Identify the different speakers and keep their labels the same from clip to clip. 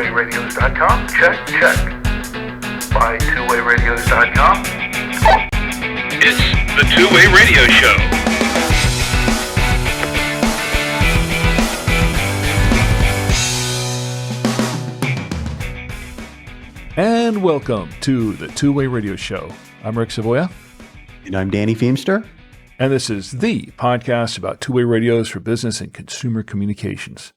Speaker 1: twowayradios.com. Check, check. By twowayradios.com.
Speaker 2: It's the Two-Way Radio Show.
Speaker 3: And welcome to the Two-Way Radio Show. I'm Rick Savoya.
Speaker 4: And I'm Danny Feemster.
Speaker 3: And this is the podcast about two-way radios for business and consumer communications.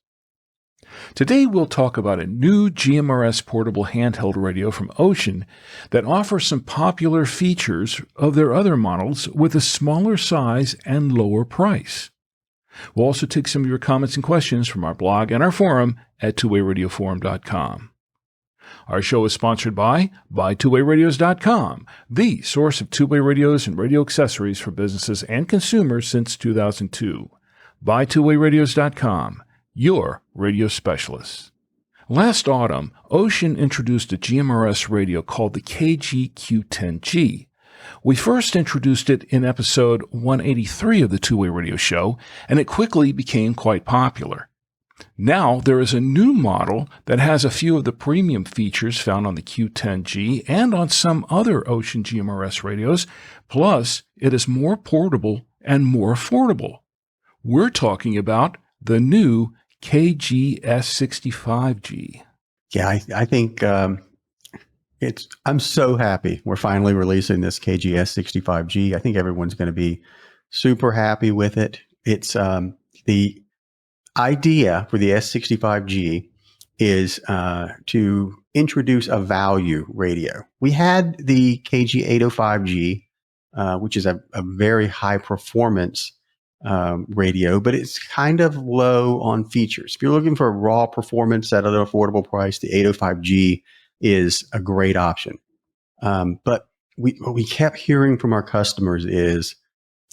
Speaker 3: Today we'll talk about a new GMRS portable handheld radio from Wouxun that offers some popular features of their other models with a smaller size and lower price. We'll also take some of your comments and questions from our blog and our forum at twowayradios.com. Our show is sponsored by twowayradios.com, the source of two-way radios and radio accessories for businesses and consumers since 2002. twowayradios.com, your radio specialists. Last autumn, Wouxun introduced a GMRS radio called the KG-Q10G. We first introduced it in episode 183 of the Two-Way Radio Show, and it quickly became quite popular. Now there is a new model that has a few of the premium features found on the Q10G and on some other Wouxun GMRS radios, plus it is more portable and more affordable. We're talking about the new KG-S65G.
Speaker 4: Yeah, I think I'm so happy we're finally releasing this KG-S65G. I think everyone's going to be super happy with it. It's the idea for the S65G is to introduce a value radio. We had the KG-805G, which is a very high performance radio, but it's kind of low on features. If you're looking for raw performance at an affordable price, the 805G is a great option. But what we kept hearing from our customers is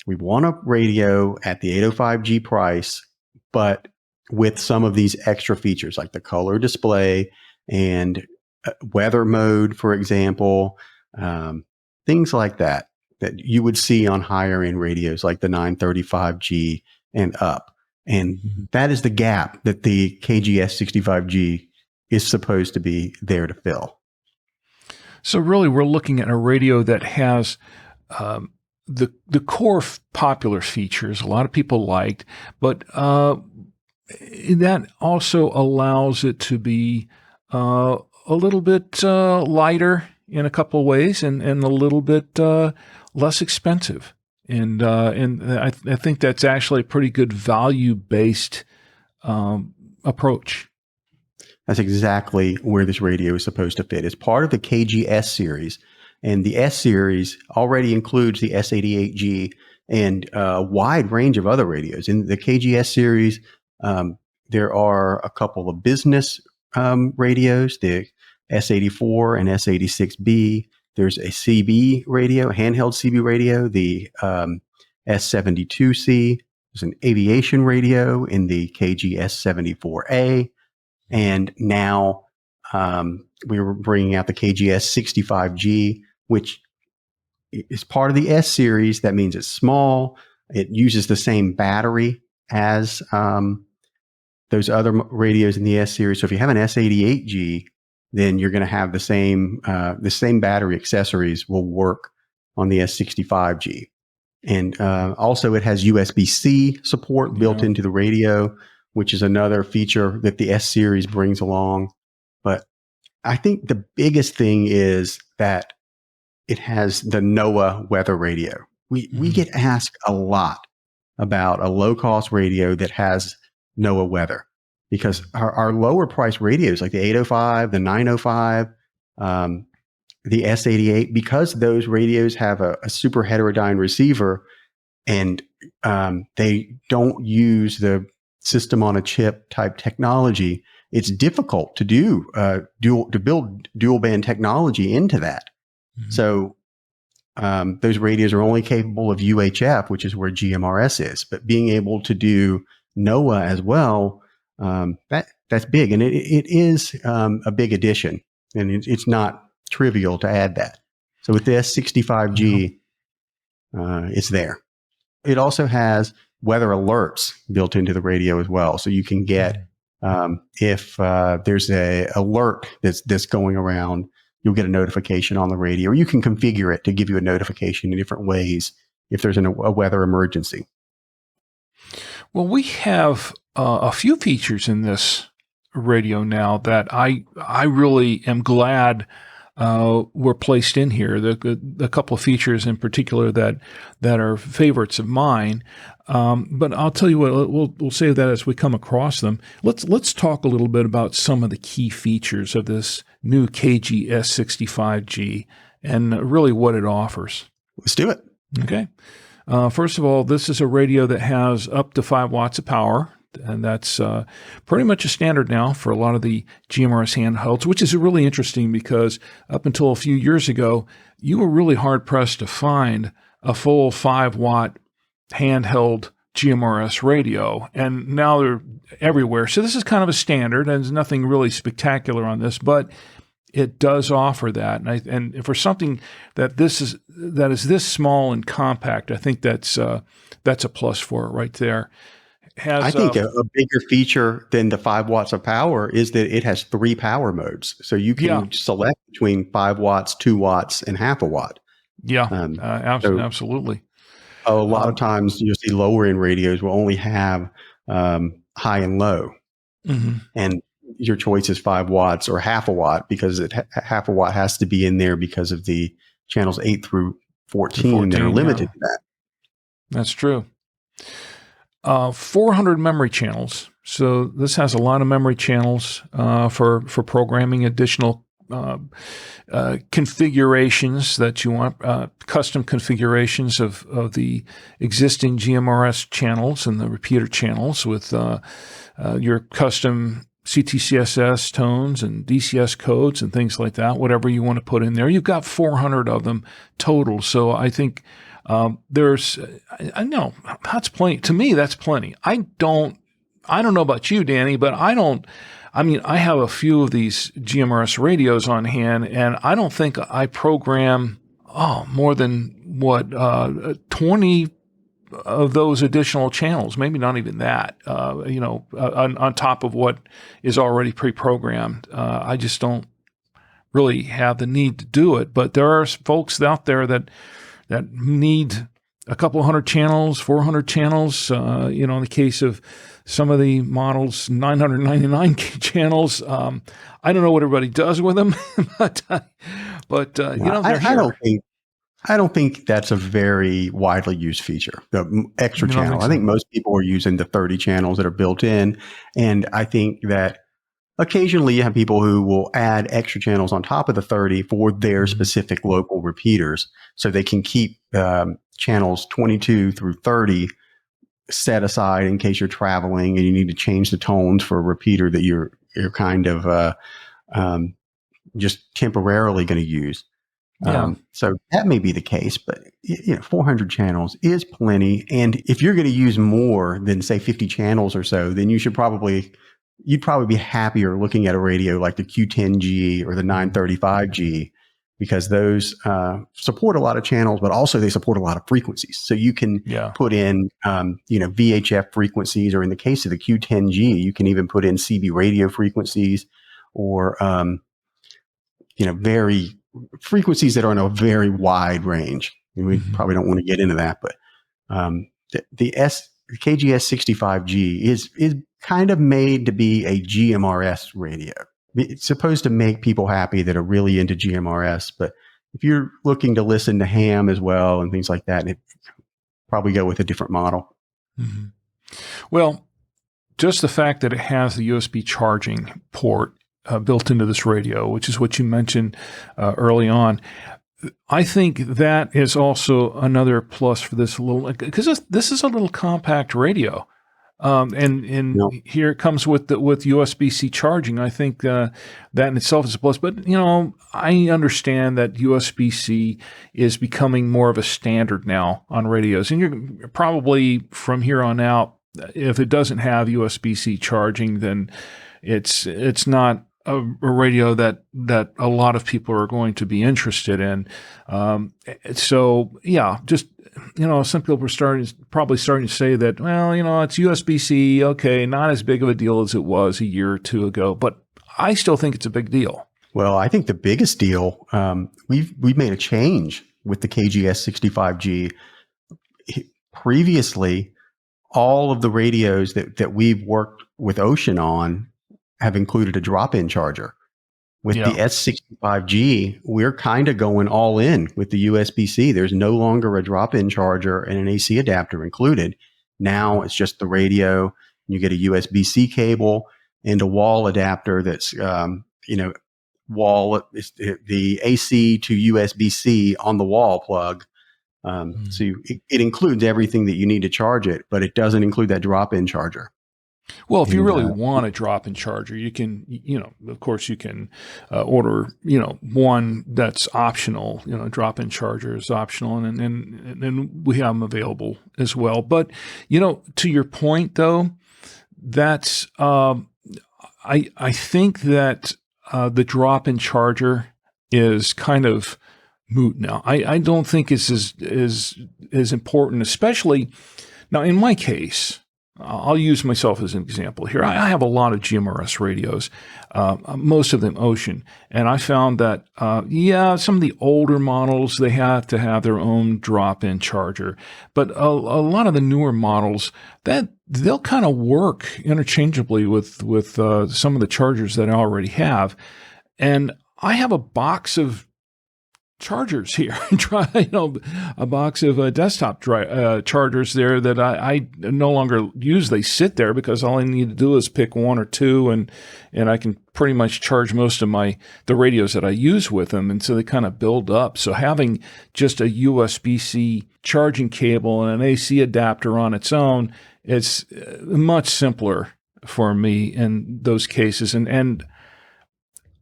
Speaker 4: we want a radio at the 805G price, but with some of these extra features like the color display and weather mode, for example, things like that you would see on higher end radios like the 935G and up. And that is the gap that the KG-S65G is supposed to be there to fill.
Speaker 3: So really we're looking at a radio that has the core popular features a lot of people liked, but that also allows it to be a little bit lighter in a couple of ways and a little bit less expensive. And I think that's actually a pretty good value-based approach.
Speaker 4: That's exactly where this radio is supposed to fit. It's part of the KG-S series, and the S series already includes the S88G and a wide range of other radios. In the KG-S series, there are a couple of business radios, the S84 and S86B. There's a CB radio, a handheld CB radio, the S72C. There's an aviation radio in the KG-S74A. And now we were bringing out the KG-S65G, which is part of the S series. That means it's small. It uses the same battery as those other radios in the S series. So if you have an S88G, then you're going to have the same battery accessories will work on the S65G. And also it has USB-C support built into the radio, which is another feature that the S series brings along. But I think the biggest thing is that it has the NOAA weather radio. We get asked a lot about a low-cost radio that has NOAA weather, because our lower price radios like the 805, the 905, the S88, because those radios have a super heterodyne receiver and they don't use the system on a chip type technology, it's difficult to do to build dual band technology into that. So those radios are only capable of UHF, which is where GMRS is. But being able to do NOAA as well, that's big, and it is a big addition, and it's not trivial to add that. So with the S65G, it's there. It also has weather alerts built into the radio as well, so you can get If there's a alert that's going around, you'll get a notification on the radio, or you can configure it to give you a notification in different ways if there's a weather emergency.
Speaker 3: Well, we have a few features in this radio now that I really am glad were placed in here. The couple of features in particular that are favorites of mine. But I'll tell you what, we'll save that as we come across them. Let's talk a little bit about some of the key features of this new KG-S65G and really what it offers.
Speaker 4: Let's do it.
Speaker 3: Okay. First of all, this is a radio that has up to 5 watts of power. And that's pretty much a standard now for a lot of the GMRS handhelds, which is really interesting because up until a few years ago, you were really hard-pressed to find a full 5-watt handheld GMRS radio, and now they're everywhere. So this is kind of a standard, and there's nothing really spectacular on this, but it does offer that. And for something that is this small and compact, I think that's a plus for it right there.
Speaker 4: I think a bigger feature than the 5 watts of power is that it has 3 power modes. So you can select between 5 watts, 2 watts, and half a watt.
Speaker 3: Yeah, absolutely.
Speaker 4: A lot of times you'll see lower end radios will only have high and low. Mm-hmm. And your choice is 5 watts or half a watt, because half a watt has to be in there because of the channels 8 through 14 that are limited to that.
Speaker 3: That's true. 400 memory channels. So this has a lot of memory channels for programming additional configurations that you want, custom configurations of the existing GMRS channels and the repeater channels with your custom CTCSS tones and DCS codes and things like that, whatever you want to put in there. You've got 400 of them total. So I think I know that's plenty. To me, that's plenty. I don't know about you, Danny, but I have a few of these GMRS radios on hand, and I don't think I program more than 20 of those additional channels, maybe not even that, on top of what is already pre-programmed. I just don't really have the need to do it, but there are folks out there that need a couple hundred channels, 400 channels. In the case of some of the models, 999 channels. I don't know what everybody does with them, but they're here.
Speaker 4: I don't think that's a very widely used feature, the extra channel. I think most people are using the 30 channels that are built in. And I think that occasionally you have people who will add extra channels on top of the 30 for their specific local repeaters. So they can keep channels 22 through 30 set aside in case you're traveling and you need to change the tones for a repeater that you're kind of just temporarily going to use. So that may be the case, but 400 channels is plenty. And if you're going to use more than say 50 channels or so, then you'd probably be happier looking at a radio like the Q10G or the 935G, because those support a lot of channels, but also they support a lot of frequencies. So you can put in VHF frequencies, or in the case of the Q10G, you can even put in CB radio frequencies, or very frequencies that are in a very wide range. And we probably don't want to get into that, but the KG-S65G is kind of made to be a GMRS radio. It's supposed to make people happy that are really into GMRS, but if you're looking to listen to ham as well and things like that, it probably go with a different model.
Speaker 3: Mm-hmm. Well, just the fact that it has the USB charging port built into this radio, which is what you mentioned early on, I think that is also another plus for this little, because this is a little compact radio. Here it comes with USB-C charging. I think that in itself is a plus. But I understand that USB-C is becoming more of a standard now on radios, and you're probably from here on out, if it doesn't have USB-C charging, then it's not a radio that a lot of people are going to be interested in. So yeah, just, some people were probably starting to say that, well, it's USB-C. Okay, not as big of a deal as it was a year or two ago, but I still think it's a big deal.
Speaker 4: Well, I think the biggest deal, we've made a change with the KG-S65G. Previously, all of the radios that we've worked with Wouxun on have included a drop-in charger. With the S65G, we're kind of going all in with the USB-C. There's no longer a drop-in charger and an AC adapter included. Now it's just the radio. You get a USB-C cable and a wall adapter that's, wall, the AC to USB-C on the wall plug. So it includes everything that you need to charge it, but it doesn't include that drop-in charger.
Speaker 3: Well, if you really want a drop-in charger, you can, of course you can order, one that's optional. Drop-in charger is optional, and we have them available as well. But, to your point though, that's I think that the drop-in charger is kind of moot now. I don't think it's as important, especially now in my case. I'll use myself as an example here. I have a lot of GMRS radios, most of them Wouxun, and I found that, some of the older models, they have to have their own drop-in charger, but a lot of the newer models, that they'll kind of work interchangeably with some of the chargers that I already have, and I have a box of chargers here, a box of desktop chargers there that I no longer use. They sit there because all I need to do is pick one or two, and I can pretty much charge most of the radios that I use with them, and so they kind of build up. So having just a USB-C charging cable and an AC adapter on its own, it's much simpler for me in those cases, and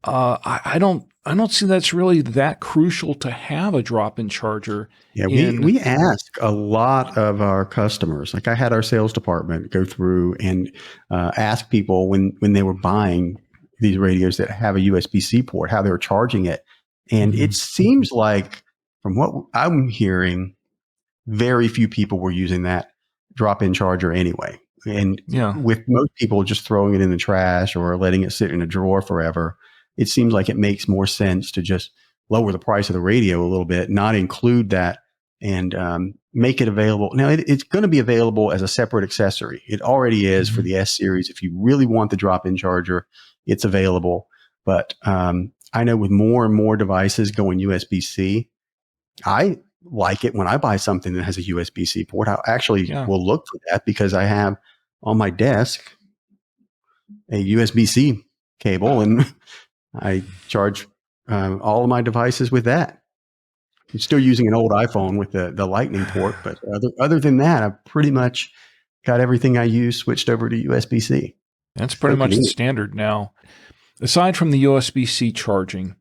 Speaker 3: I don't see that's really that crucial to have a drop-in charger.
Speaker 4: Yeah, we ask a lot of our customers. Like I had our sales department go through and ask people when they were buying these radios that have a USB-C port, how they were charging it. And it seems like, from what I'm hearing, very few people were using that drop-in charger anyway. And with most people just throwing it in the trash or letting it sit in a drawer forever, it seems like it makes more sense to just lower the price of the radio a little bit, not include that, and make it available. Now, it's going to be available as a separate accessory. It already is for the S series. If you really want the drop-in charger, it's available. But I know with more and more devices going USB-C, I like it when I buy something that has a USB-C port. I actually will look for that because I have on my desk a USB-C cable, and I charge all of my devices with that. I'm still using an old iPhone with the Lightning port, but other than that, I've pretty much got everything I use switched over to USB-C.
Speaker 3: That's pretty much the standard now. Aside from the USB-C charging,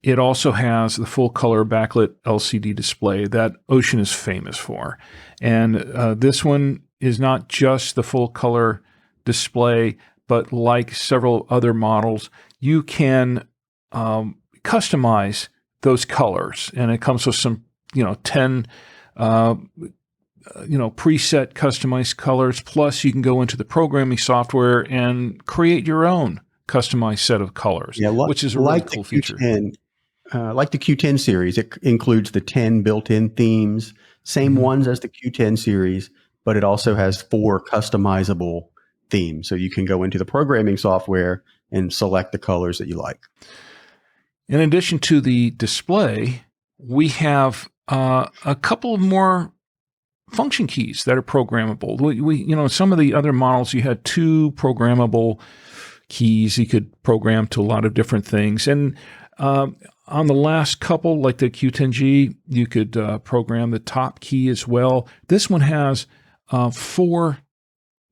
Speaker 3: it also has the full-color backlit LCD display that Wouxun is famous for. And this one is not just the full-color display, but like several other models, you can customize those colors, and it comes with some, 10, preset customized colors. Plus, you can go into the programming software and create your own customized set of colors, which is a really cool feature.
Speaker 4: Like the Q10 series, it includes the 10 built-in themes, same ones as the Q10 series, but it also has 4 customizable themes. So you can go into the programming software and select the colors that you like.
Speaker 3: In addition to the display, we have a couple of more function keys that are programmable. We some of the other models, you had 2 programmable keys. You could program to a lot of different things. And on the last couple, like the Q10G, you could program the top key as well. This one has 4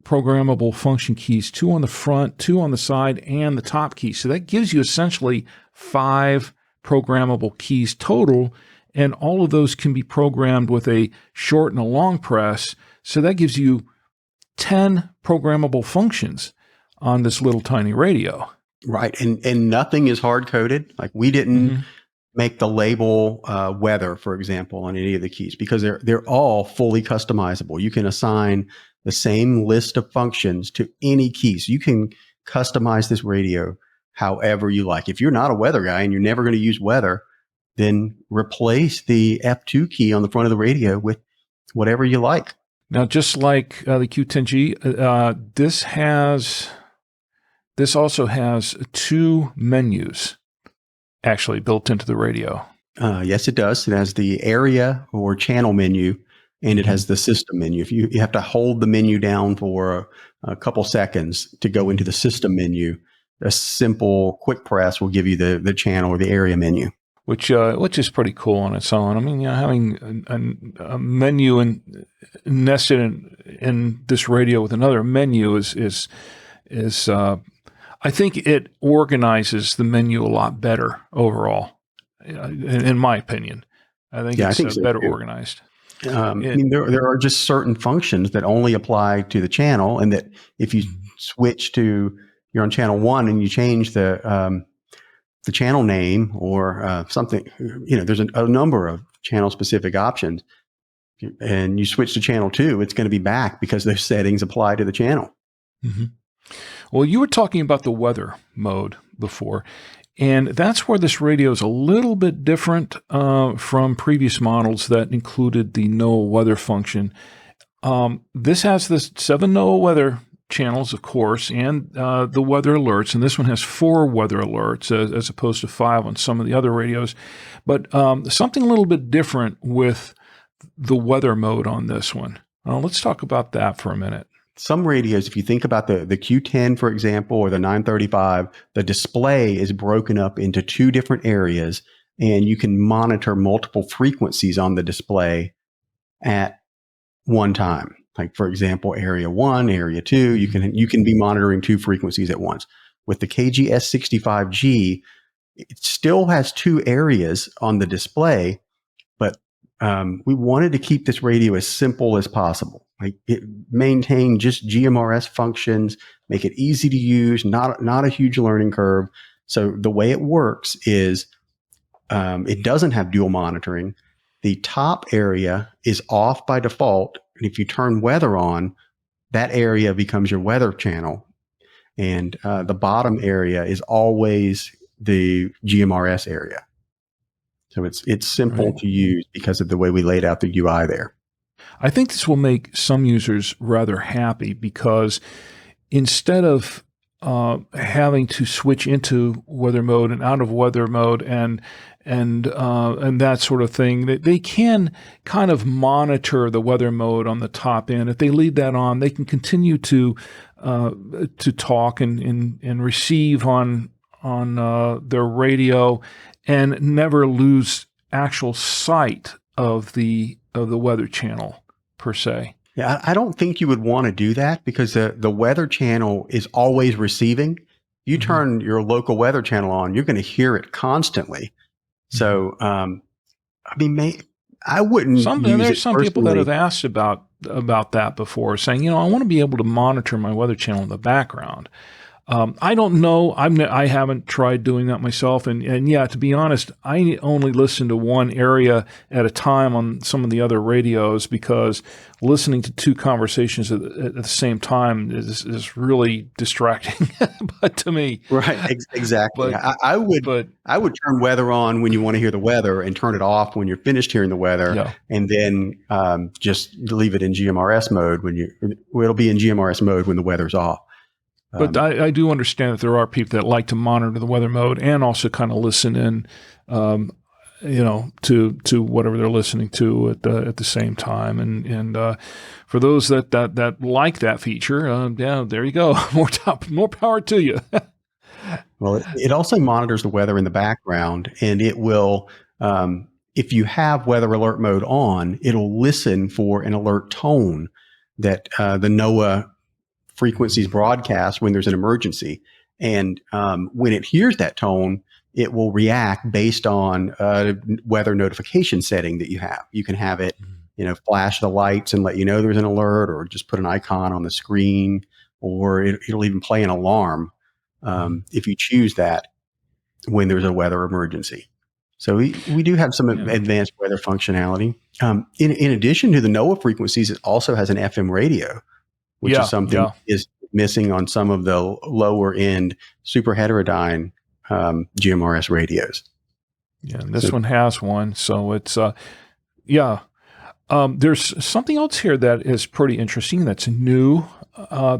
Speaker 3: programmable function keys, 2 on the front, 2 on the side, and the top key. So that gives you essentially 5 programmable keys total, and all of those can be programmed with a short and a long press. So that gives you 10 programmable functions on this little tiny radio.
Speaker 4: Right. And nothing is hard coded. Like we didn't make the label weather, for example, on any of the keys because they're all fully customizable. You can assign the same list of functions to any key. So you can customize this radio however you like. If you're not a weather guy and you're never going to use weather, then replace the F2 key on the front of the radio with whatever you like.
Speaker 3: Now, just like the Q10G, this also has two menus actually built into the radio.
Speaker 4: Yes, it does. It has the area or channel menu, and it has the system menu. If you have to hold the menu down for a couple seconds to go into the system menu, a simple quick press will give you the channel or the area menu. Which
Speaker 3: is pretty cool on its own. I mean, having a menu nested in this radio with another menu is I think it organizes the menu a lot better overall, in my opinion. I think it's better organized.
Speaker 4: I mean, there are just certain functions that only apply to the channel, and that if you switch to you're on channel 1 and you change the channel name or something, there's a number of channel specific options, and you switch to channel 2, it's going to be back because those settings apply to the channel.
Speaker 3: Mm-hmm. Well, you were talking about the weather mode before, and that's where this radio is a little bit different from previous models that included the NOAA weather function. This has the 7 NOAA weather channels, of course, and the weather alerts, and this one has 4 weather alerts as opposed to 5 on some of the other radios. But something a little bit different with the weather mode on this one. Let's talk about that for a minute.
Speaker 4: Some radios, if you think about the Q10, for example, or the 935, the display is broken up into 2 different areas, and you can monitor multiple frequencies on the display at one time. Like, for example, area 1, area 2, you can be monitoring 2 frequencies at once. With the KG-S65G, it still has 2 areas on the display, but we wanted to keep this radio as simple as possible. Like, maintain just GMRS functions, make it easy to use, not a huge learning curve. So the way it works is it doesn't have dual monitoring. The top area is off by default, and if you turn weather on, that area becomes your weather channel, and the bottom area is always the GMRS area. So it's simple to use because of the way we laid out the UI there.
Speaker 3: I think this will make some users rather happy because instead of having to switch into weather mode and out of weather mode and that sort of thing, they can kind of monitor the weather mode on the top end. If they leave that on, they can continue to talk and receive on their radio and never lose actual sight of the weather channel per se.
Speaker 4: Yeah, I don't think you would want to do that because the weather channel is always receiving. You turn your local weather channel on, you're going to hear it constantly. So, I mean, I wouldn't.
Speaker 3: There's some people that have asked about that before, saying, I want to be able to monitor my weather channel in the background. I don't know. I haven't tried doing that myself. And yeah, to be honest, I only listen to one area at a time on some of the other radios because listening to 2 conversations at the same time is really distracting. But to me,
Speaker 4: right, exactly. But, I would turn weather on when you want to hear the weather and turn it off when you're finished hearing the weather, and then just leave it in GMRS mode it'll be in GMRS mode when the weather's off.
Speaker 3: But I do understand that there are people that like to monitor the weather mode and also kind of listen in, to whatever they're listening to at the same time. And for those that like that feature, there you go. More power to you.
Speaker 4: Well, it also monitors the weather in the background, and it will, if you have weather alert mode on, it'll listen for an alert tone that the NOAA frequencies broadcast when there's an emergency. And when it hears that tone, it will react based on a weather notification setting that you have. You can have it, flash the lights and let you know there's an alert, or just put an icon on the screen, or it'll even play an alarm if you choose that when there's a weather emergency. So we do have some advanced weather functionality. In addition to the NOAA frequencies, it also has an FM radio, which is something that is missing on some of the lower end super heterodyne GMRS radios.
Speaker 3: Yeah, and this one has one. So it's, there's something else here that is pretty interesting that's new.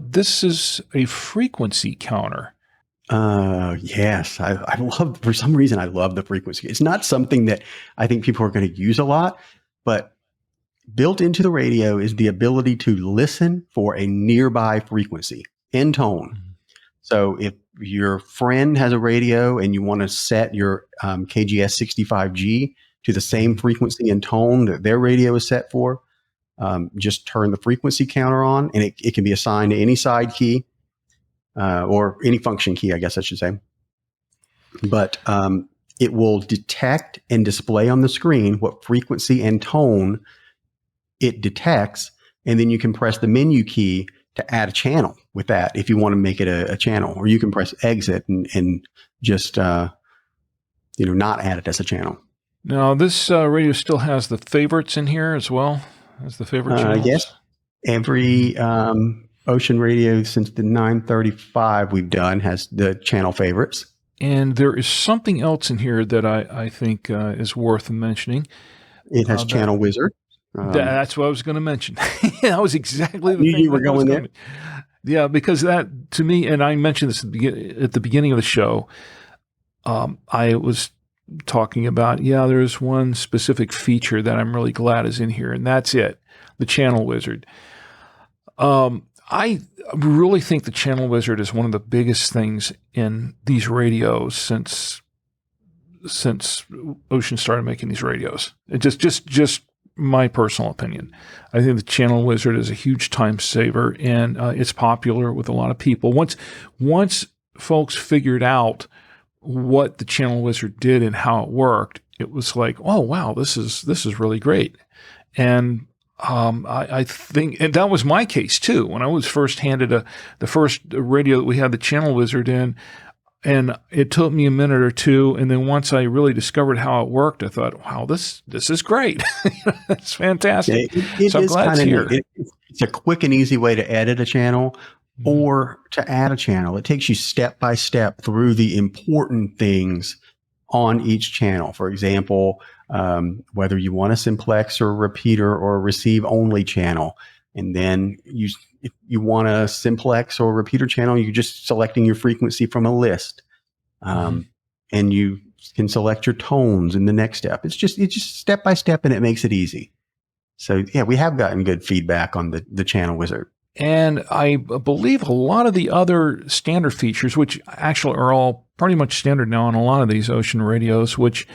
Speaker 3: This is a frequency counter.
Speaker 4: Yes, I love, for some reason, I love the frequency. It's not something that I think people are going to use a lot, but built into the radio is the ability to listen for a nearby frequency and tone. Mm-hmm. So if your friend has a radio and you want to set your KG-S65G to the same frequency and tone that their radio is set for, just turn the frequency counter on, and it can be assigned to any side key. Or any function key, I guess I should say. But it will detect and display on the screen what frequency and tone it detects, and then you can press the menu key to add a channel with that if you want to make it a channel, or you can press exit and just not add it as a channel. Now,
Speaker 3: this radio still has the favorites in here as well as the favorite channels?
Speaker 4: Yes. Every Wouxun radio since the 935 we've done has the channel favorites.
Speaker 3: And there is something else in here that I think is worth mentioning.
Speaker 4: It has Channel Wizard.
Speaker 3: That's what I was going to mention. That was exactly the thing
Speaker 4: you were going there.
Speaker 3: Yeah, because that, to me, and I mentioned this at the beginning of the show, I was talking about, there's one specific feature that I'm really glad is in here, and that's it, the Channel Wizard. I really think the Channel Wizard is one of the biggest things in these radios since Wouxun started making these radios. It just my personal opinion. I think the Channel Wizard is a huge time saver, and it's popular with a lot of people. Once folks figured out what the Channel Wizard did and how it worked, it was like, oh wow, this is really great. And I think, and that was my case too. When I was first handed the first radio that we had the Channel Wizard in, and it took me a minute or two, and then once I really discovered how it worked, I thought, wow, this is great. It's fantastic. So I'm glad it's here.
Speaker 4: It's a quick and easy way to edit a channel or to add a channel. It takes you step by step through the important things on each channel. For example, whether you want a simplex or a repeater or a receive only channel. And then if you want a simplex or a repeater channel, you're just selecting your frequency from a list. And you can select your tones in the next step. It's just step by step, and it makes it easy. So we have gotten good feedback on the Channel Wizard.
Speaker 3: And I believe a lot of the other standard features, which actually are all pretty much standard now on a lot of these Wouxun radios, which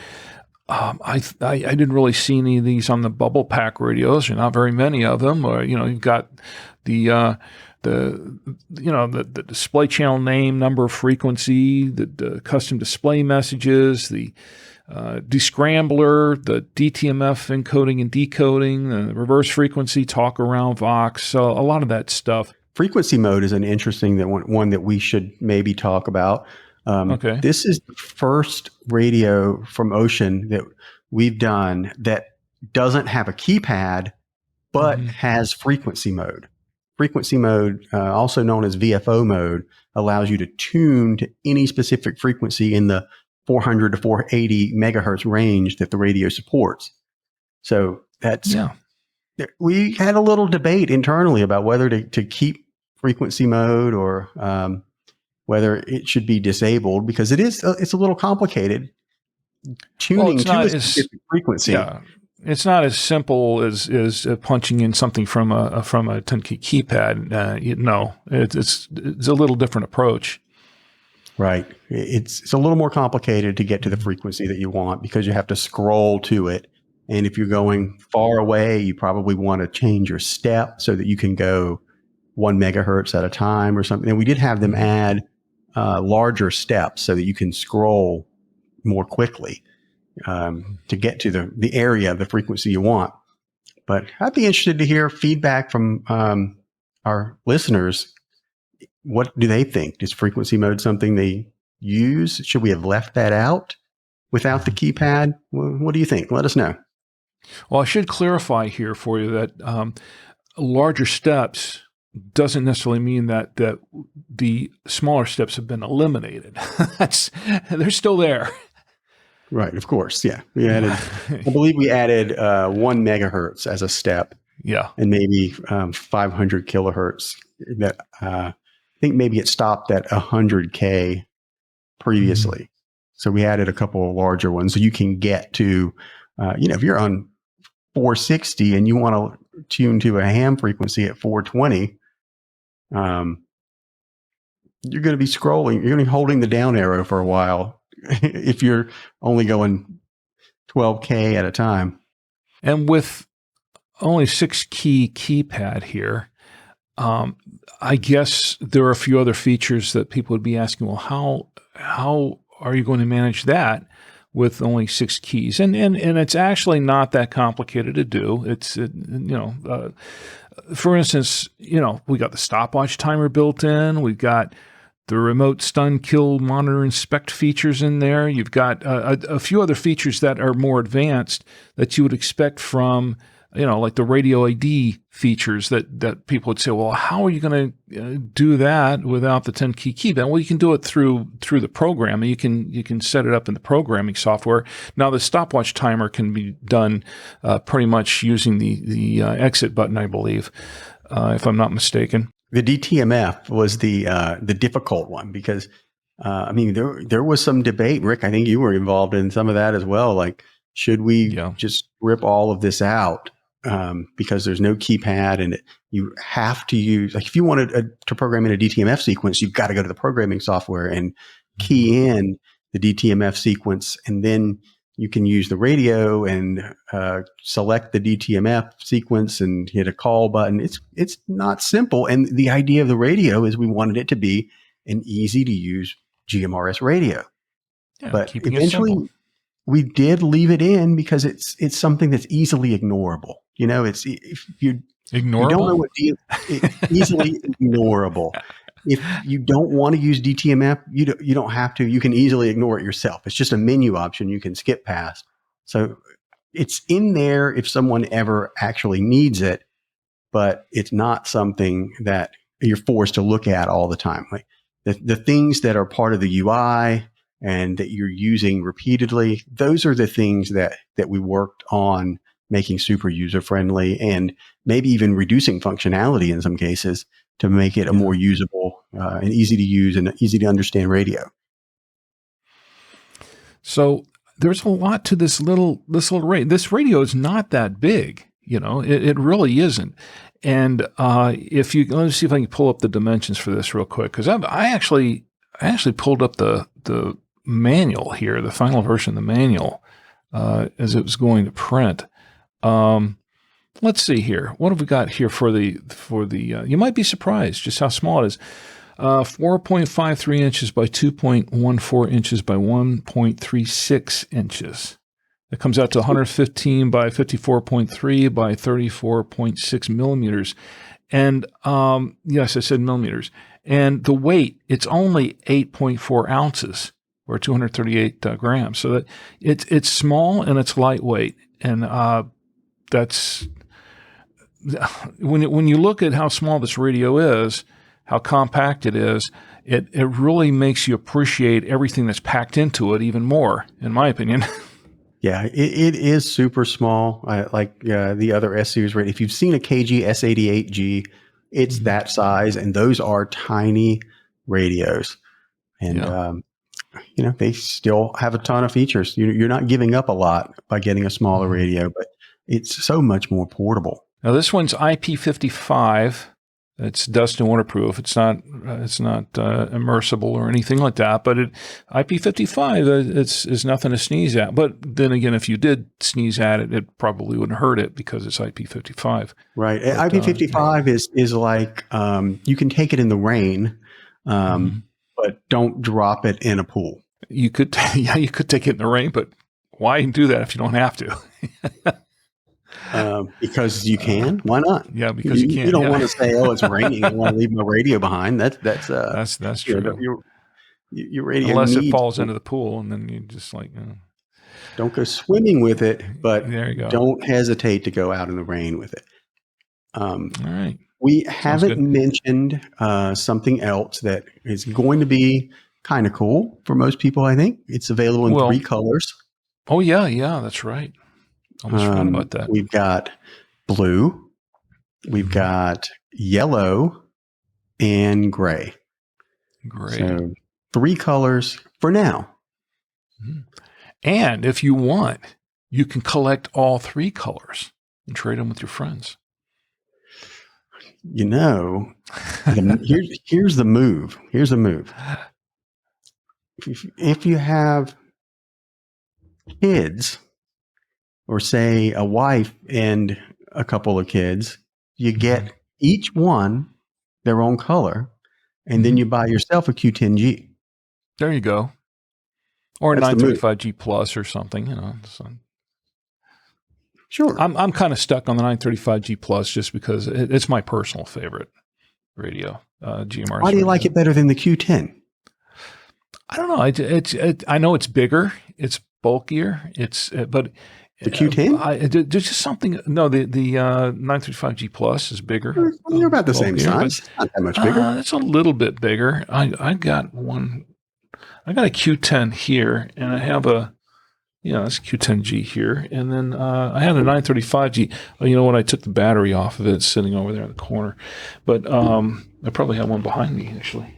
Speaker 3: I didn't really see any of these on the bubble pack radios. There are not very many of them. You've got the display channel name, number, frequency, the custom display messages, the descrambler, the DTMF encoding and decoding, the reverse frequency, talk around Vox, so a lot of that stuff.
Speaker 4: Frequency mode is an interesting one that we should maybe talk about. Okay. This is the first radio from Wouxun that we've done that doesn't have a keypad, but has frequency mode. Frequency mode, also known as VFO mode, allows you to tune to any specific frequency in the 400 to 480 megahertz range that the radio supports. So we had a little debate internally about whether to keep frequency mode or whether it should be disabled, because it's a little complicated tuning to a specific frequency.
Speaker 3: Yeah. It's not as simple as punching in something from a 10-key keypad. It's a little different approach.
Speaker 4: Right. It's a little more complicated to get to the frequency that you want, because you have to scroll to it. And if you're going far away, you probably want to change your step so that you can go 1 megahertz at a time or something. And we did have them add larger steps so that you can scroll more quickly to get to the area of the frequency you want. But I'd be interested to hear feedback from our listeners. what do they think? Is frequency mode something they use? Should we have left that out without the keypad? What do you think? Let us know.
Speaker 3: Well, I should clarify here for you that larger steps doesn't necessarily mean that the smaller steps have been eliminated. They're still there.
Speaker 4: Right, of course. Yeah. We added, I believe we added 1 megahertz as a step.
Speaker 3: Yeah.
Speaker 4: And maybe 500 kilohertz. That I think maybe it stopped at 100K previously. So we added a couple of larger ones. So you can get to, if you're on 460 and you want to tune to a ham frequency at 420, you're going to be scrolling. You're going to be holding the down arrow for a while if you're only going 12K at a time.
Speaker 3: And with only 6-key keypad here, I guess there are a few other features that people would be asking, well, how are you going to manage that with only 6 keys? And it's actually not that complicated to do. It's, for instance, we got the stopwatch timer built in. We've got the remote stun, kill, monitor, inspect features in there. You've got a few other features that are more advanced that you would expect from, like the radio ID features that people would say, well, how are you going to do that without the 10-key keypad? Well, you can do it through the program. You can set it up in the programming software. Now, the stopwatch timer can be done pretty much using the exit button, I believe, if I'm not mistaken.
Speaker 4: The DTMF was the difficult one because, there was some debate. Rick, I think you were involved in some of that as well. Like, should we just rip all of this out because there's no keypad and you have to use, like if you wanted to program in a DTMF sequence, you've got to go to the programming software and key in the DTMF sequence, and then you can use the radio and select the DTMF sequence and hit a call button. It's not simple. And the idea of the radio is we wanted it to be an easy to use GMRS radio.
Speaker 3: Yeah,
Speaker 4: but
Speaker 3: keeping
Speaker 4: eventually
Speaker 3: it simple.
Speaker 4: We did leave it in because it's something that's easily ignorable. It's if you
Speaker 3: ignorable.
Speaker 4: You don't know what easily ignorable. If you don't want to use DTMF, you don't have to. You can easily ignore it yourself. It's just a menu option you can skip past. So it's in there if someone ever actually needs it, but it's not something that you're forced to look at all the time. Like the things that are part of the UI and that you're using repeatedly, those are the things that we worked on making super user-friendly and maybe even reducing functionality in some cases to make it a more usable and easy to use and easy to understand radio.
Speaker 3: So there's a lot to this little radio. This radio is not that big, it really isn't. And let me see if I can pull up the dimensions for this real quick, because I actually pulled up the manual here, the final version of the manual, as it was going to print. Let's see here. What have we got here for the you might be surprised just how small it is. 4.53 inches by 2.14 inches by 1.36 inches. It comes out to 115 by 54.3 by 34.6 millimeters. And yes, I said millimeters. And the weight, it's only 8.4 ounces or 238 grams. So that it's small and it's lightweight. And that's when you look at how small this radio is, how compact it is, it really makes you appreciate everything that's packed into it even more, in my opinion.
Speaker 4: Yeah, it is super small. Like the other S series radio. If you've seen a KG-S68G, it's that size, and those are tiny radios. And they still have a ton of features. You're not giving up a lot by getting a smaller radio, but it's so much more portable.
Speaker 3: Now this one's IP55. It's dust and waterproof. It's not immersible or anything like that. But IP55 is nothing to sneeze at. But then again, if you did sneeze at it, it probably wouldn't hurt it because it's IP55.
Speaker 4: Right. But, IP55 is like you can take it in the rain, but don't drop it in a pool.
Speaker 3: You could take it in the rain, but why do that if you don't have to?
Speaker 4: Because you can. Why not?
Speaker 3: Yeah, because you can.
Speaker 4: You don't
Speaker 3: yeah.
Speaker 4: want to say, "Oh, it's raining. I want to leave my radio behind." That's
Speaker 3: That's true.
Speaker 4: Your radio
Speaker 3: Unless it
Speaker 4: needs.
Speaker 3: falls into the pool, and then you just like,
Speaker 4: Don't go swimming with it, but
Speaker 3: there you go.
Speaker 4: don't hesitate to go out in the rain with it.
Speaker 3: All right.
Speaker 4: We
Speaker 3: Sounds
Speaker 4: haven't
Speaker 3: good.
Speaker 4: mentioned something else that is going to be kind of cool for most people. I think it's available in 3 colors.
Speaker 3: Oh yeah, that's right. Almost forgot about that.
Speaker 4: We've got blue, we've got yellow, and gray.
Speaker 3: Great.
Speaker 4: So 3 colors for now.
Speaker 3: And if you want, you can collect all 3 colors and trade them with your friends.
Speaker 4: You know, here's the move. Here's the move. If you have kids, or say a wife and a couple of kids, you get each one their own color, and then you buy yourself a Q10G.
Speaker 3: There you go. Or a
Speaker 4: That's
Speaker 3: 935G Plus or something, you know. So.
Speaker 4: Sure.
Speaker 3: I'm kind of stuck on the 935G Plus just because it's my personal favorite radio, GMRS.
Speaker 4: Why do you like it better than the Q10?
Speaker 3: I don't know. I know it's bigger, it's bulkier, but
Speaker 4: the Q10.
Speaker 3: There's just something. No, the 935G Plus is bigger.
Speaker 4: They're about the same size. Not that much bigger.
Speaker 3: It's a little bit bigger. I got one. I got a Q10 here, and I have a. It's Q10G here. And then I had a 935G. You know what? I took the battery off of it. It's sitting over there in the corner. But I probably have one behind me, actually,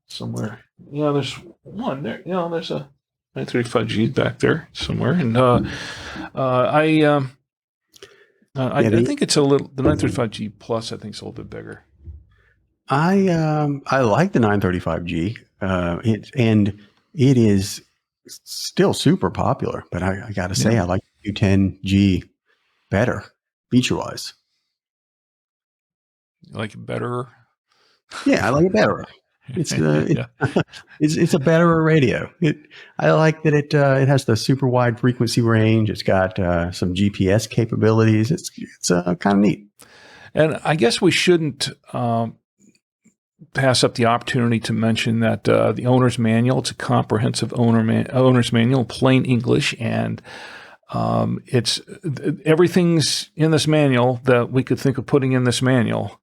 Speaker 3: somewhere. Yeah, there's one there. There's a 935G back there somewhere. And I think it's a little, the 935G Plus, I think, is a little bit bigger.
Speaker 4: I like the 935G. It is still super popular, but I got to say, I like Q10G better feature-wise.
Speaker 3: You like it better?
Speaker 4: Yeah, I like it better. It's it's a better radio. I like that it has the super wide frequency range. It's got some GPS capabilities. It's kind of neat.
Speaker 3: And I guess we shouldn't pass up the opportunity to mention that the owner's manual, it's a comprehensive owner's manual, plain English, and it's everything's in this manual that we could think of putting in this manual.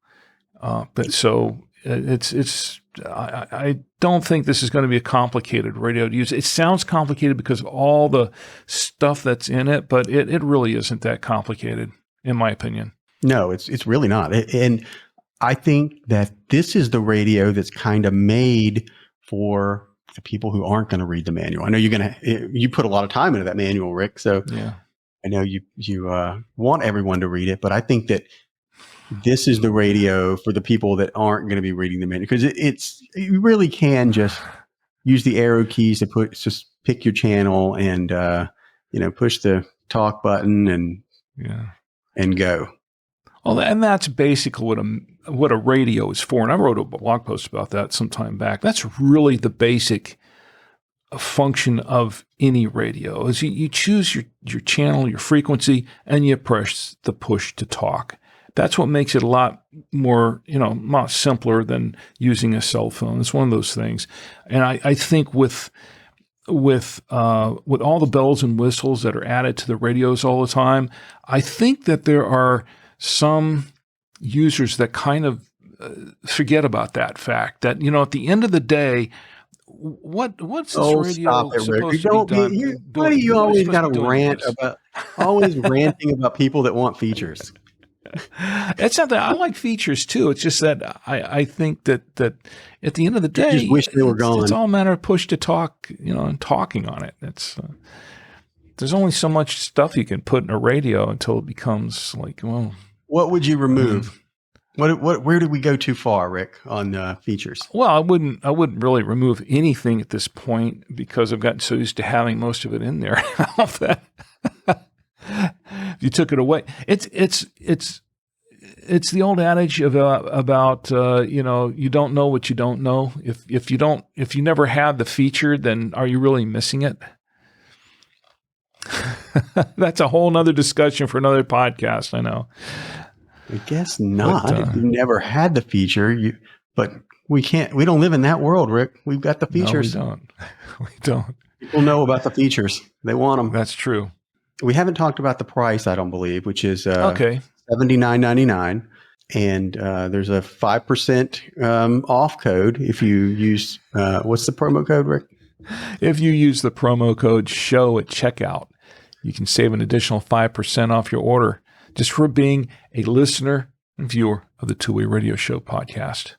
Speaker 3: But so I don't think this is going to be a complicated radio to use. It sounds complicated because of all the stuff that's in it, but it really isn't that complicated, in my opinion.
Speaker 4: No, it's really not. And I think that this is the radio that's kind of made for the people who aren't going to read the manual. I know you put a lot of time into that manual, Rick. So yeah. I know you want everyone to read it, but I think that this is the radio for the people that aren't going to be reading the manual, because you really can just use the arrow keys to just pick your channel and push the talk button and go.
Speaker 3: Well, and that's basically what a radio is for. And I wrote a blog post about that some time back. That's really the basic function of any radio is you choose your channel, your frequency, and you press the push to talk. That's what makes it a lot more, much simpler than using a cell phone. It's one of those things. And I think with all the bells and whistles that are added to the radios all the time, I think that there are some users that kind of forget about that fact that, at the end of the day, what's this radio supposed to be done?
Speaker 4: Why do you always got to rant about, always ranting about people that want features?
Speaker 3: It's not that I like features too. It's just that I think that at the end of the day,
Speaker 4: you just wish they were gone.
Speaker 3: It's all a matter of push to talk, and talking on it. There's only so much stuff you can put in a radio until it becomes like, well.
Speaker 4: What would you remove? Where did we go too far, Rick, on features? Well,
Speaker 3: I wouldn't really remove anything at this point because I've gotten so used to having most of it in there. If you took it away, it's the old adage about you don't know what you don't know. If you never had the feature, then are you really missing it? That's a whole nother discussion for another podcast, I know.
Speaker 4: I guess not.
Speaker 3: But,
Speaker 4: If you never had the feature, but we don't live in that world, Rick. We've got the features.
Speaker 3: No, we don't. We don't.
Speaker 4: People know about the features. They want them.
Speaker 3: That's true.
Speaker 4: We haven't talked about the price, I don't believe, which is
Speaker 3: Okay.
Speaker 4: $79.99. And there's a 5% off code if you use, what's the promo code, Rick?
Speaker 3: If you use the promo code SHOW at checkout, you can save an additional 5% off your order just for being a listener and viewer of the Two-Way Radio Show podcast.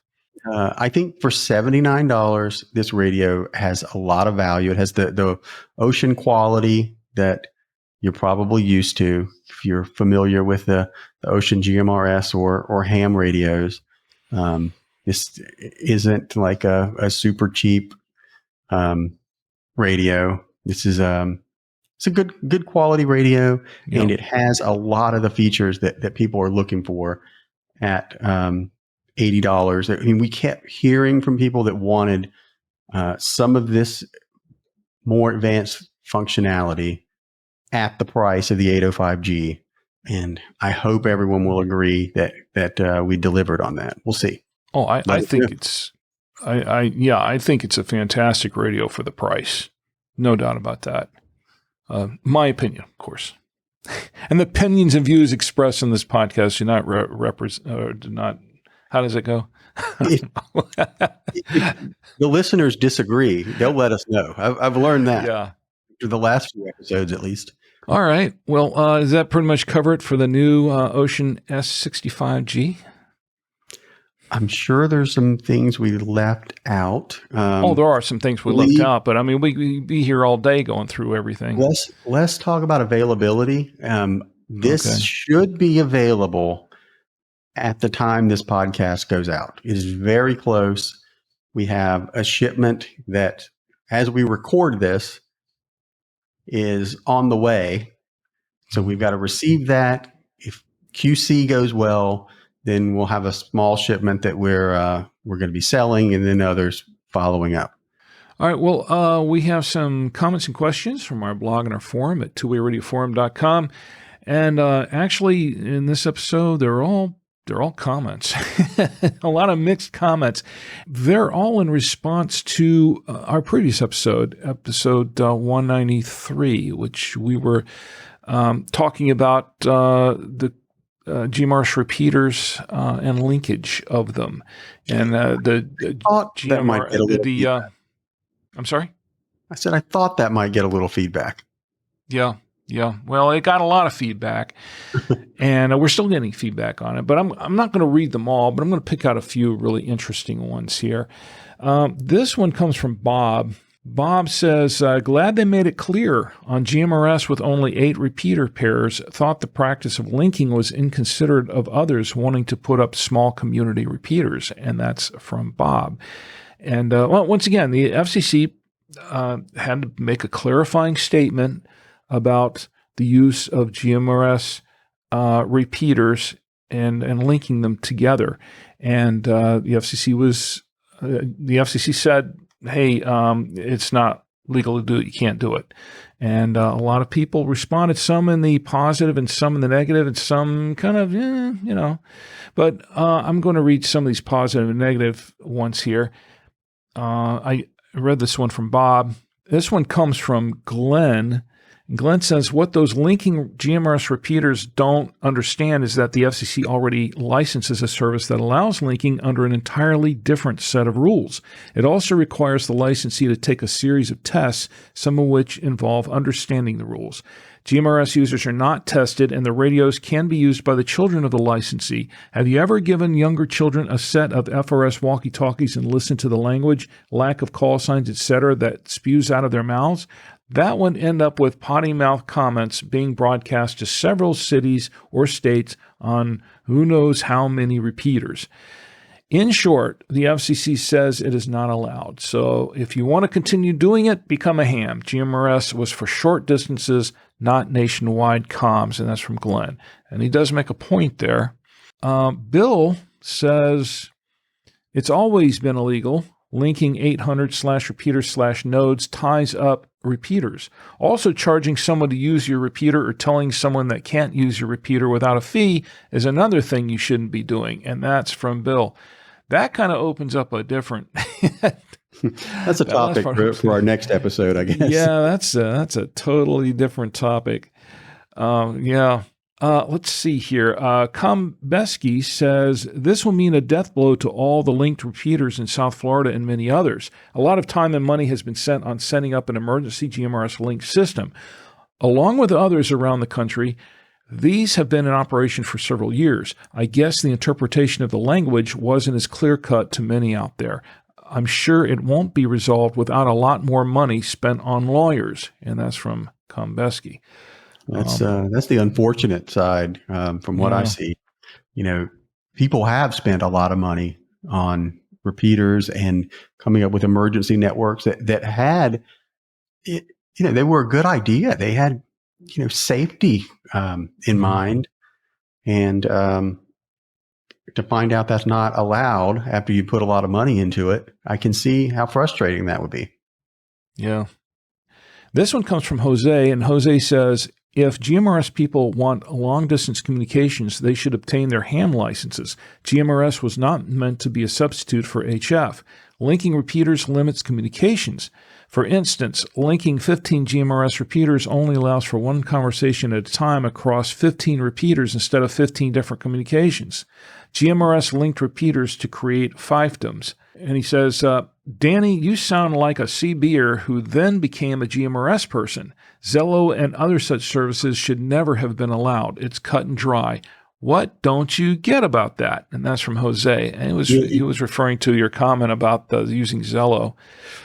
Speaker 4: I think for $79, this radio has a lot of value. It has the ocean quality that you're probably used to if you're familiar with the Ocean GMRS or ham radios. This isn't like a super cheap radio. This is it's a good quality radio,
Speaker 3: Yep.
Speaker 4: and it has a lot of the features that people are looking for at $80. I mean, we kept hearing from people that wanted some of this more advanced functionality at the price of the 805G. And I hope everyone will agree that we delivered on that. We'll see.
Speaker 3: Oh, I think I think it's a fantastic radio for the price. No doubt about that. My opinion, of course. And the opinions and views expressed in this podcast do not do not. How does it go?
Speaker 4: If the listeners disagree, they'll let us know. I've learned that.
Speaker 3: Yeah.
Speaker 4: After the last few episodes, at least.
Speaker 3: All right. Well, does that pretty much cover it for the new Wouxun S65G?
Speaker 4: I'm sure there's some things we left out.
Speaker 3: There are some things we left out, but I mean, we'd be here all day going through everything.
Speaker 4: Let's talk about availability. This should be available at the time this podcast goes out. It is very close. We have a shipment that, as we record this, is on the way. So we've got to receive that. If QC goes well, then we'll have a small shipment that we're going to be selling, and then others following up.
Speaker 3: All right. Well, we have some comments and questions from our blog and our forum at twowayradiaforum.com. And actually, in this episode, they're all comments. A lot of mixed comments. They're all in response to our previous episode 193, which we were talking about the GMRS repeaters and linkage of them. And the
Speaker 4: that might get a little feedback.
Speaker 3: I'm sorry?
Speaker 4: I said I thought that might get a little feedback.
Speaker 3: Yeah. Well, it got a lot of feedback, and we're still getting feedback on it. But I'm not going to read them all, but I'm going to pick out a few really interesting ones here. This one comes from Bob. Bob says, glad they made it clear on GMRS with only 8 repeater pairs. Thought the practice of linking was inconsiderate of others wanting to put up small community repeaters. And that's from Bob. And once again, the FCC had to make a clarifying statement about the use of GMRS repeaters and linking them together. And the FCC said, hey, it's not legal to do it. You can't do it. And a lot of people responded, some in the positive and some in the negative and some kind of, But I'm going to read some of these positive and negative ones here. I read this one from Bob. This one comes from Glenn. Glenn says, what those linking GMRS repeaters don't understand is that the FCC already licenses a service that allows linking under an entirely different set of rules. It also requires the licensee to take a series of tests, some of which involve understanding the rules. GMRS users are not tested, and the radios can be used by the children of the licensee. Have you ever given younger children a set of FRS walkie-talkies and listened to the language, lack of call signs, etc., that spews out of their mouths? That would end up with potty mouth comments being broadcast to several cities or states on who knows how many repeaters. In short, the FCC says it is not allowed. So if you want to continue doing it, become a ham. GMRS was for short distances, not nationwide comms, and that's from Glenn. And he does make a point there. Bill says it's always been illegal Linking 800/repeaters/nodes ties up repeaters. Also, charging someone to use your repeater or telling someone that can't use your repeater without a fee is another thing you shouldn't be doing. And that's from Bill. That kind of opens up a different...
Speaker 4: That's a topic for our next episode, I guess.
Speaker 3: Yeah, that's a totally different topic. Let's see here. Kombeski says, this will mean a death blow to all the linked repeaters in South Florida and many others. A lot of time and money has been spent on setting up an emergency GMRS linked system. Along with others around the country, these have been in operation for several years. I guess the interpretation of the language wasn't as clear-cut to many out there. I'm sure it won't be resolved without a lot more money spent on lawyers. And that's from Kombeski.
Speaker 4: That's the unfortunate side from what I see. You know, people have spent a lot of money on repeaters and coming up with emergency networks that had, they were a good idea. They had, safety in mind. And to find out that's not allowed after you put a lot of money into it, I can see how frustrating that would be.
Speaker 3: Yeah. This one comes from Jose, and Jose says, if GMRS people want long-distance communications, they should obtain their ham licenses. GMRS was not meant to be a substitute for HF. Linking repeaters limits communications. For instance, linking 15 GMRS repeaters only allows for one conversation at a time across 15 repeaters instead of 15 different communications. GMRS linked repeaters to create fiefdoms. And he says, Danny, you sound like a CBer who then became a GMRS person. Zello and other such services should never have been allowed. It's cut and dry. What don't you get about that? And that's from Jose. And he was referring to your comment about using Zello.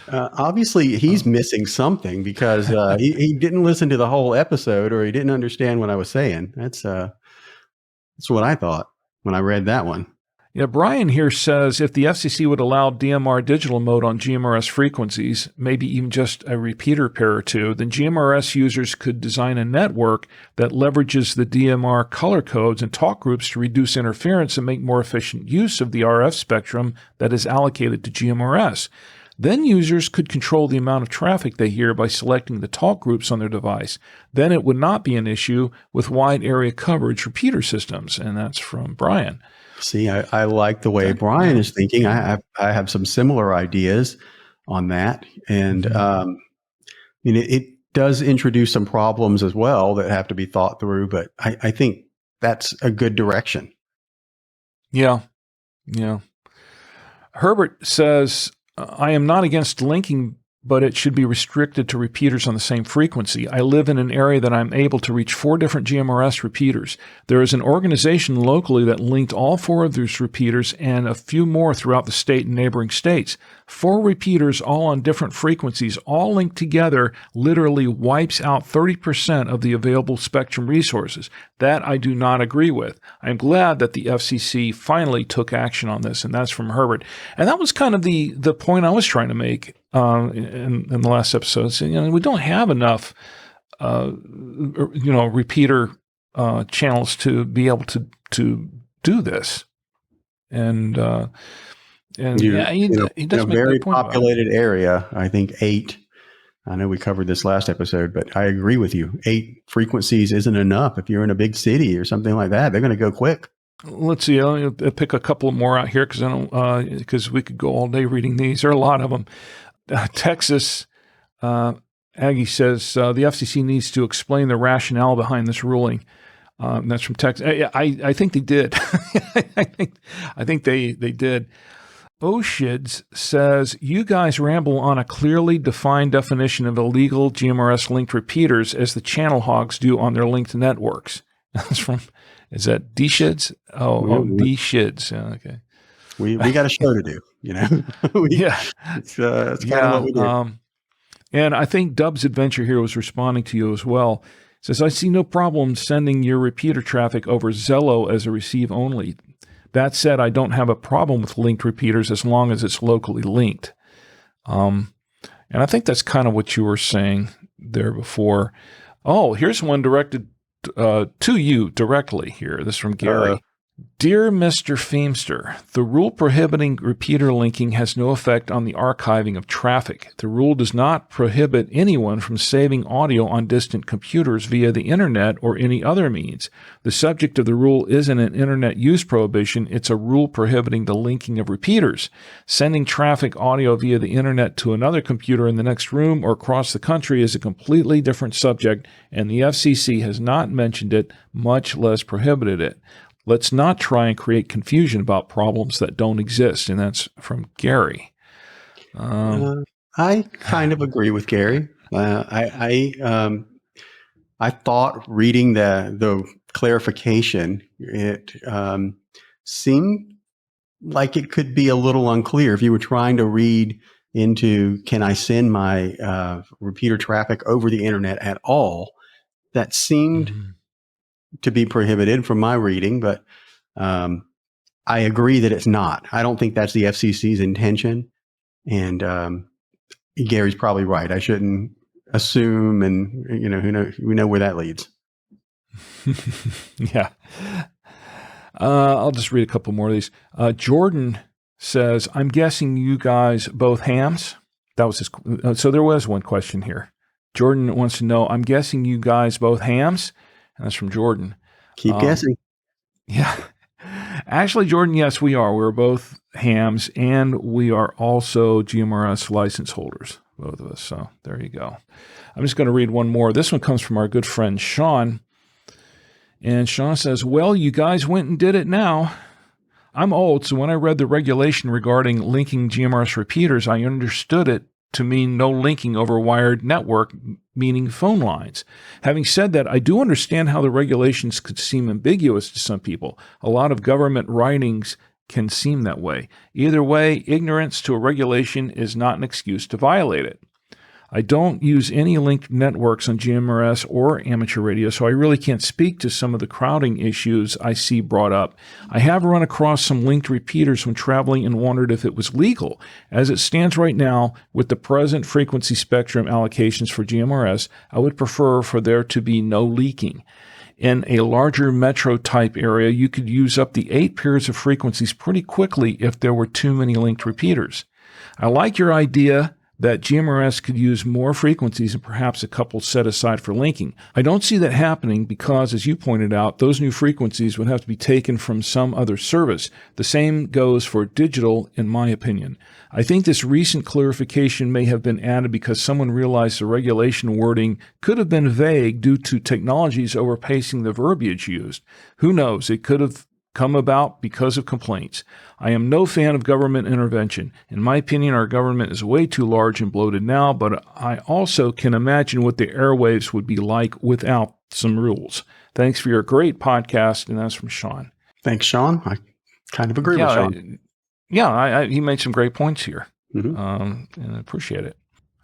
Speaker 4: Obviously, he's missing something because he didn't listen to the whole episode, or he didn't understand what I was saying. That's what I thought when I read that one.
Speaker 3: Yeah, Brian here says if the FCC would allow DMR digital mode on GMRS frequencies, maybe even just a repeater pair or two, then GMRS users could design a network that leverages the DMR color codes and talk groups to reduce interference and make more efficient use of the RF spectrum that is allocated to GMRS. Then users could control the amount of traffic they hear by selecting the talk groups on their device. Then it would not be an issue with wide area coverage repeater systems. And that's from Brian.
Speaker 4: See, I like the way Brian is thinking. I have some similar ideas on that. And it does introduce some problems as well that have to be thought through. But I think that's a good direction.
Speaker 3: Yeah. Herbert says, I am not against linking, but it should be restricted to repeaters on the same frequency. I live in an area that I'm able to reach 4 different GMRS repeaters. There is an organization locally that linked all 4 of these repeaters and a few more throughout the state and neighboring states. 4 repeaters, all on different frequencies, all linked together, literally wipes out 30% of the available spectrum resources. That I do not agree with. I'm glad that the FCC finally took action on this, and that's from Herbert. And that was kind of the point I was trying to make in the last episode. So, we don't have enough, repeater channels to be able to do this. And he does make a very
Speaker 4: populated area. I think 8. I know we covered this last episode, but I agree with you. 8 frequencies isn't enough. If you're in a big city or something like that, they're going to go quick.
Speaker 3: Let's see. I'll pick a couple more out here because we could go all day reading these. There are a lot of them. Texas, Aggie says the FCC needs to explain the rationale behind this ruling. That's from Texas. I think they did. I think they did. Oshids says, you guys ramble on a clearly defined definition of illegal GMRS linked repeaters as the channel hogs do on their linked networks. That's from, is that D-Shids? D-Shids. Yeah, okay.
Speaker 4: We got a show to do,
Speaker 3: Yeah.
Speaker 4: It's kind of what we do.
Speaker 3: And I think Dub's Adventure here was responding to you as well. It says, I see no problem sending your repeater traffic over Zello as a receive only. That said, I don't have a problem with linked repeaters as long as it's locally linked. And I think that's kind of what you were saying there before. Oh, here's one directed to you directly here. This is from Gary. Dear Mr. Feemster, the rule prohibiting repeater linking has no effect on the archiving of traffic. The rule does not prohibit anyone from saving audio on distant computers via the internet or any other means. The subject of the rule isn't an internet use prohibition, it's a rule prohibiting the linking of repeaters. Sending traffic audio via the internet to another computer in the next room or across the country is a completely different subject, and the FCC has not mentioned it, much less prohibited it. Let's not try and create confusion about problems that don't exist. And that's from Gary.
Speaker 4: I kind of agree with Gary. I thought reading the clarification, it seemed like it could be a little unclear. If you were trying to read into, can I send my repeater traffic over the internet at all? That seemed to be prohibited from my reading, but I agree that it's not. I don't think that's the FCC's intention, and Gary's probably right. I shouldn't assume, and we know where that leads.
Speaker 3: Yeah. I'll just read a couple more of these. Jordan says, I'm guessing you guys both hams? That was his. So there was one question here. Jordan wants to know, I'm guessing you guys both hams? And that's from Jordan.
Speaker 4: Keep guessing.
Speaker 3: Yeah. Actually, Jordan, yes, we are. We're both hams, and we are also GMRS license holders, both of us. So there you go. I'm just going to read one more. This one comes from our good friend Sean. And Sean says, well, you guys went and did it now. I'm old, so when I read the regulation regarding linking GMRS repeaters, I understood it to mean no linking over wired network, meaning phone lines. Having said that, I do understand how the regulations could seem ambiguous to some people. A lot of government writings can seem that way. Either way, ignorance to a regulation is not an excuse to violate it. I don't use any linked networks on GMRS or amateur radio, so I really can't speak to some of the crowding issues I see brought up. I have run across some linked repeaters when traveling and wondered if it was legal. As it stands right now, with the present frequency spectrum allocations for GMRS, I would prefer for there to be no leaking. In a larger metro-type area, you could use up the 8 pairs of frequencies pretty quickly if there were too many linked repeaters. I like your idea that GMRS could use more frequencies and perhaps a couple set aside for linking. I don't see that happening because, as you pointed out, those new frequencies would have to be taken from some other service. The same goes for digital, in my opinion. I think this recent clarification may have been added because someone realized the regulation wording could have been vague due to technologies overpacing the verbiage used. Who knows? It could have come about because of complaints. I am no fan of government intervention. In my opinion, our government is way too large and bloated now, but I also can imagine what the airwaves would be like without some rules. Thanks for your great podcast, and that's from Sean.
Speaker 4: Thanks, Sean. I kind of agree with Sean.
Speaker 3: He made some great points here, and I appreciate it.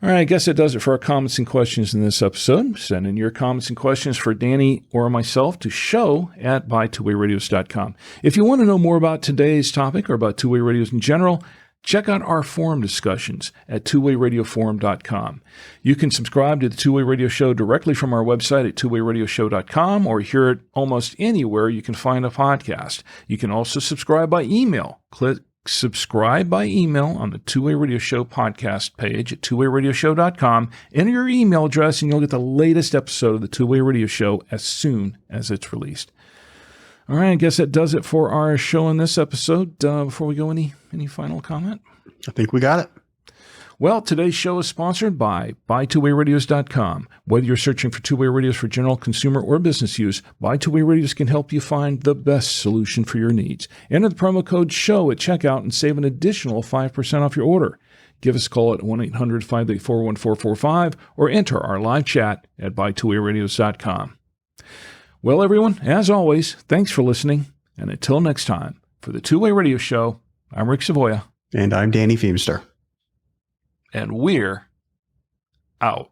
Speaker 3: All right, I guess that does it for our comments and questions in this episode. Send in your comments and questions for Danny or myself to show@twowayradios.com. If you want to know more about today's topic or about two-way radios in general, check out our forum discussions at twowayradiosforum.com. You can subscribe to the Two-Way Radio Show directly from our website at twowayradioshow.com or hear it almost anywhere you can find a podcast. You can also subscribe by email. Click subscribe by email on the Two-Way Radio Show podcast page at twowayradioshow.com. Enter your email address and you'll get the latest episode of the Two-Way Radio Show as soon as it's released. All right, I guess that does it for our show in this episode. Before we go, any final comment?
Speaker 4: I think we got it.
Speaker 3: Well, today's show is sponsored by twowayradios.com. Whether you're searching for two-way radios for general consumer or business use, Two-Way Radios can help you find the best solution for your needs. Enter the promo code SHOW at checkout and save an additional 5% off your order. Give us a call at 1-800-584-1445 or enter our live chat at twowayradios.com. Well, everyone, as always, thanks for listening. And until next time, for the Two-Way Radio Show, I'm Rick Savoya.
Speaker 4: And I'm Danny Feemster.
Speaker 3: And we're out.